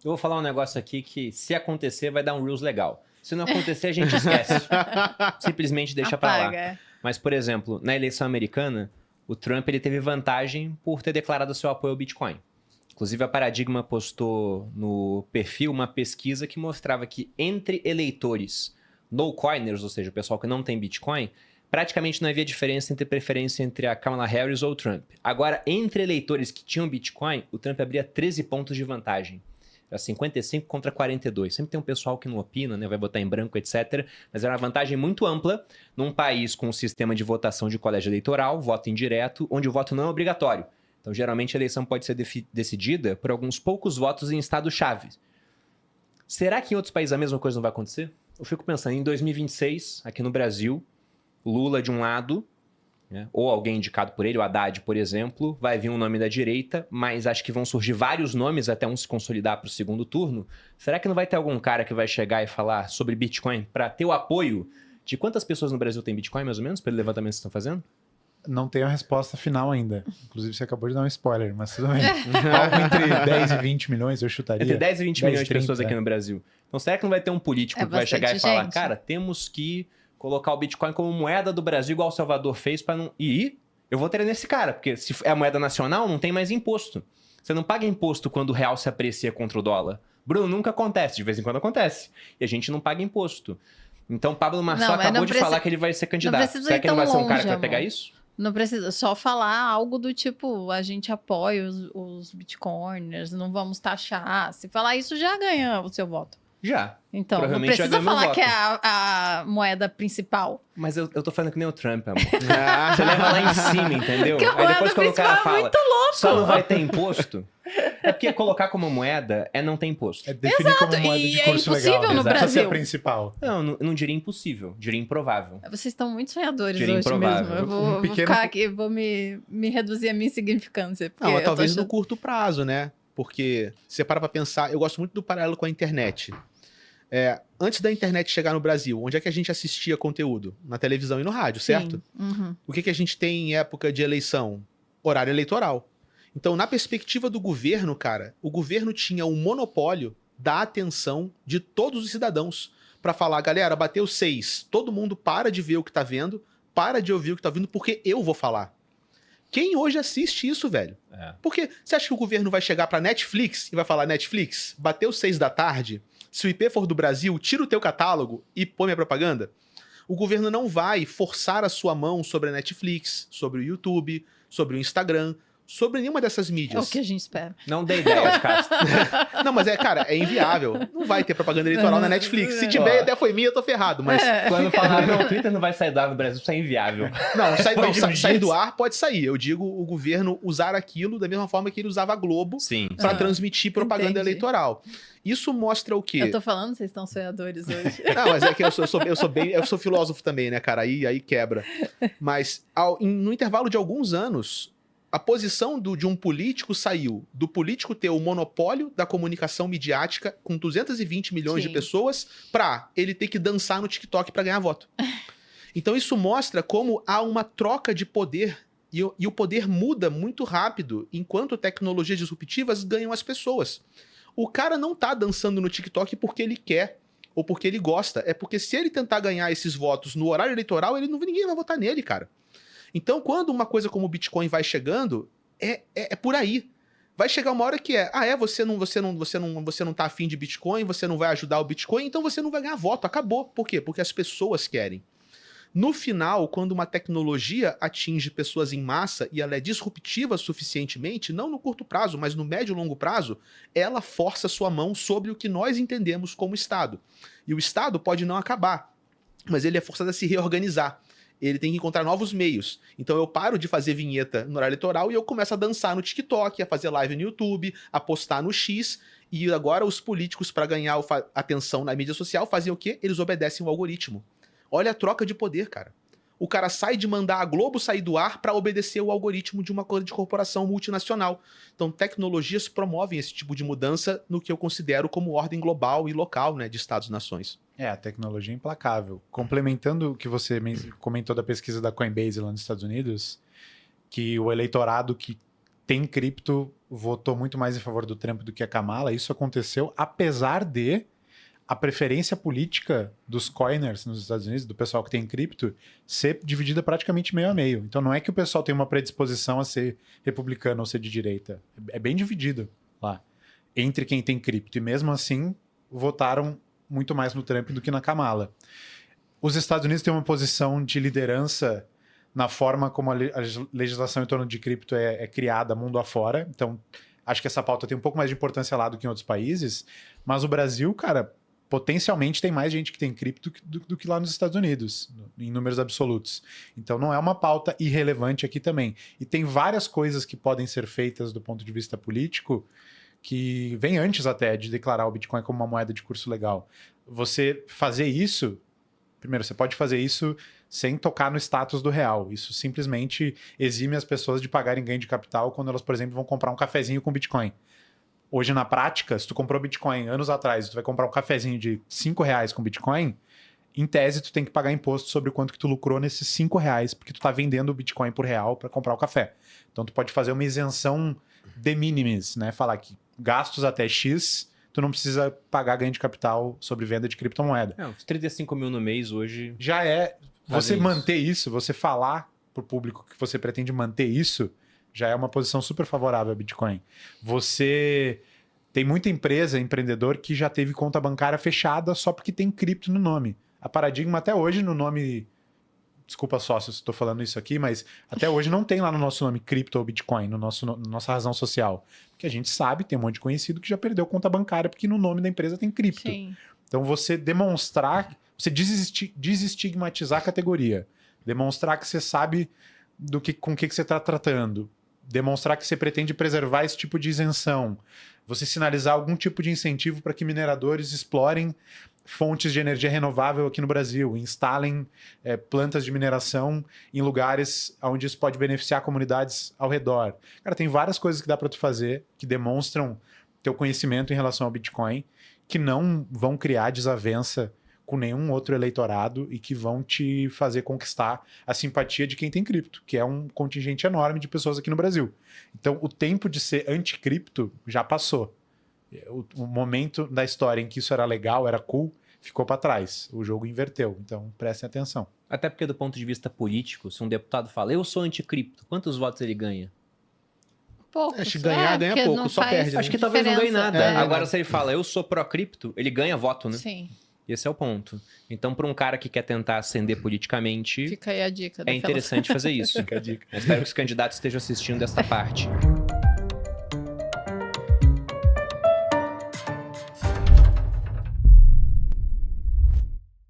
Eu vou falar um negócio aqui que, se acontecer, vai dar um Reels legal. Se não acontecer, a gente esquece. Simplesmente deixa pra lá. Apaga. Mas, por exemplo, na eleição americana, o Trump ele teve vantagem por ter declarado seu apoio ao Bitcoin. Inclusive, a Paradigma postou no perfil uma pesquisa que mostrava que entre eleitores no-coiners, ou seja, o pessoal que não tem Bitcoin, praticamente não havia diferença entre preferência entre a Kamala Harris ou o Trump. Agora, entre eleitores que tinham Bitcoin, o Trump abria 13 pontos de vantagem. Era 55 contra 42. Sempre tem um pessoal que não opina, né? Vai votar em branco, etc. Mas era uma vantagem muito ampla num país com um sistema de votação de colégio eleitoral, voto indireto, onde o voto não é obrigatório. Então, geralmente, a eleição pode ser decidida por alguns poucos votos em estado-chave. Será que em outros países a mesma coisa não vai acontecer? Eu fico pensando, em 2026, aqui no Brasil, Lula de um lado, né, ou alguém indicado por ele, o Haddad, por exemplo, vai vir um nome da direita, mas acho que vão surgir vários nomes até um se consolidar para o segundo turno. Será que não vai ter algum cara que vai chegar e falar sobre Bitcoin para ter o apoio de quantas pessoas no Brasil tem Bitcoin, mais ou menos, pelo levantamento que vocês estão fazendo? Não tenho a resposta final ainda. Inclusive, você acabou de dar um spoiler, mas tudo bem. Algo entre 10 e 20 milhões, eu chutaria. Entre 10 e 20 milhões de 30, pessoas aqui no Brasil. Então, será que não vai ter um político É que vai chegar e bastante falar, gente. cara, temos que colocar o Bitcoin como moeda do Brasil, igual o Salvador fez, para não... E eu votaria nesse cara, porque se é a moeda nacional, não tem mais imposto. Você não paga imposto quando o real se aprecia contra o dólar. Bruno, nunca acontece, de vez em quando acontece. E a gente não paga imposto. Então, Pablo Marçal Não, mas acabou não de precisa- falar que ele vai ser candidato. precisa Será ir que ele não vai tão ser um cara longe, que vai pegar amor. isso? Não precisa só falar algo do tipo, a gente apoia os bitcoiners, não vamos taxar. Se falar isso, já ganha o seu voto. Já. Então, não Provavelmente já precisa ganhou meu falar que é voto. a moeda principal. Mas eu tô falando que nem o Trump, amor. Você leva lá em cima, entendeu? Que a Aí moeda depois quando o cara principal é fala, muito louco. só não vai ter imposto. É porque colocar como moeda é não ter imposto. É definir como moeda e de é curso impossível legal. no Essa é a Brasil. principal. Não diria impossível, diria improvável. Vocês estão muito sonhadores Diria hoje improvável. mesmo. Eu vou, Um vou pequeno- ficar aqui, vou me reduzir a minha insignificância. Porque Não, mas eu tô talvez no achando- curto prazo, né? Porque você para pra pensar, eu gosto muito do paralelo com a internet. Antes da internet chegar no Brasil, onde é que a gente assistia conteúdo? Na televisão e no rádio, certo? Sim. Uhum. O que a gente tem em época de eleição? Horário eleitoral. Então, na perspectiva do governo, cara, o governo tinha um monopólio da atenção de todos os cidadãos para falar, galera, bateu 6, todo mundo para de ver o que tá vendo, para de ouvir o que tá ouvindo, porque eu vou falar. Quem hoje assiste isso, velho? É. Porque você acha que o governo vai chegar pra Netflix e vai falar, Netflix, bateu 6 da tarde, se o IP for do Brasil, tira o teu catálogo e põe minha propaganda? O governo não vai forçar a sua mão sobre a Netflix, sobre o YouTube, sobre o Instagram, sobre nenhuma dessas É o mídias. que a gente espera. Não dê ideias, Castro. Não, mas cara, é inviável. Não vai ter propaganda eleitoral na Netflix. Se tiver, a ideia foi minha, eu tô ferrado. Mas, Quando falar não, o Twitter não vai sair do ar no Brasil, isso é inviável. não, Depois de uns sair do dias. ar pode sair. Eu digo o governo usar aquilo da mesma forma que ele usava a Globo Sim. para Ah, transmitir propaganda entendi. eleitoral. Isso mostra o quê? Eu tô falando, vocês estão sonhadores hoje. Não, mas é que eu sou filósofo também, né, cara? Aí quebra. Mas no intervalo de alguns anos, a posição de um político saiu do político ter o monopólio da comunicação midiática com 220 milhões de Sim. pessoas pra ele ter que dançar no TikTok pra ganhar voto. Então isso mostra como há uma troca de poder e o poder muda muito rápido enquanto tecnologias disruptivas ganham as pessoas. O cara não tá dançando no TikTok porque ele quer ou porque ele gosta. É porque se ele tentar ganhar esses votos no horário eleitoral, ninguém vai votar nele, cara. Então, quando uma coisa como o Bitcoin vai chegando, é por aí. Vai chegar uma hora que você não tá afim de Bitcoin, você não vai ajudar o Bitcoin, então você não vai ganhar voto. Acabou. Por quê? Porque as pessoas querem. No final, quando uma tecnologia atinge pessoas em massa e ela é disruptiva suficientemente, não no curto prazo, mas no médio e longo prazo, ela força sua mão sobre o que nós entendemos como Estado. E o Estado pode não acabar, mas ele é forçado a se reorganizar. Ele tem que encontrar novos meios. Então eu paro de fazer vinheta no horário eleitoral e eu começo a dançar no TikTok, a fazer live no YouTube, a postar no X. E agora os políticos, para ganhar atenção na mídia social, fazem o quê? Eles obedecem o algoritmo. Olha a troca de poder, cara. O cara sai de mandar a Globo sair do ar para obedecer o algoritmo de uma grande corporação multinacional. Então tecnologias promovem esse tipo de mudança no que eu considero como ordem global e local, né, de Estados-nações. A tecnologia é implacável. Complementando o que você comentou da pesquisa da Coinbase lá nos Estados Unidos, que o eleitorado que tem cripto votou muito mais em favor do Trump do que a Kamala. Isso aconteceu apesar de a preferência política dos coiners nos Estados Unidos, do pessoal que tem cripto, ser dividida praticamente meio a meio. Então não é que o pessoal tem uma predisposição a ser republicano ou ser de direita. É bem dividido lá entre quem tem cripto. E mesmo assim, votaram muito mais no Trump do que na Kamala. Os Estados Unidos têm uma posição de liderança na forma como a legislação em torno de cripto é criada mundo afora. Então, acho que essa pauta tem um pouco mais de importância lá do que em outros países. Mas o Brasil, cara, potencialmente tem mais gente que tem cripto do que lá nos Estados Unidos, em números absolutos. Então, não é uma pauta irrelevante aqui também. E tem várias coisas que podem ser feitas do ponto de vista político que vem antes até de declarar o Bitcoin como uma moeda de curso legal. Você fazer isso, primeiro, você pode fazer isso sem tocar no status do real. Isso simplesmente exime as pessoas de pagarem ganho de capital quando elas, por exemplo, vão comprar um cafezinho com Bitcoin. Hoje, na prática, se tu comprou Bitcoin anos atrás, tu vai comprar um cafezinho de R$5 com Bitcoin, em tese, tu tem que pagar imposto sobre o quanto que tu lucrou nesses R$5, porque tu tá vendendo o Bitcoin por real para comprar o café. Então, tu pode fazer uma isenção de minimis, né? Falar que gastos até X, tu não precisa pagar ganho de capital sobre venda de criptomoeda. Os 35 mil no mês hoje... Já é... Você isso. manter isso, você falar pro público que você pretende manter isso, já é uma posição super favorável a Bitcoin. Você tem muita empresa, empreendedor, que já teve conta bancária fechada só porque tem cripto no nome. A Paradigma até hoje no nome... Desculpa sócio se estou falando isso aqui, mas até hoje não tem lá no nosso nome cripto ou Bitcoin, nossa razão social. Porque a gente sabe, tem um monte de conhecido que já perdeu conta bancária porque no nome da empresa tem cripto. Sim. Então você demonstrar, você desestigmatizar a categoria, demonstrar que você sabe com o que você está tratando, demonstrar que você pretende preservar esse tipo de isenção, você sinalizar algum tipo de incentivo para que mineradores explorem fontes de energia renovável aqui no Brasil, instalem plantas de mineração em lugares onde isso pode beneficiar comunidades ao redor. Cara, tem várias coisas que dá para tu fazer que demonstram teu conhecimento em relação ao Bitcoin, que não vão criar desavença com nenhum outro eleitorado e que vão te fazer conquistar a simpatia de quem tem cripto, que é um contingente enorme de pessoas aqui no Brasil. Então, o tempo de ser anti-cripto já passou. O momento da história em que isso era legal, era cool, ficou para trás. O jogo inverteu. Então, prestem atenção. Até porque, do ponto de vista político, se um deputado fala, eu sou anticripto, quantos votos ele ganha? Poucos. Acho que ganhar ganha porque pouco, não só faz perde, né? Acho que talvez não ganhe diferença. nada. Agora, se ele fala, eu sou pró-cripto, ele ganha voto, né? Sim. Esse é o ponto. Então, para um cara que quer tentar ascender politicamente, Fica aí a dica. é interessante fazer isso. Fica a dica. Eu espero que os candidatos estejam assistindo esta parte.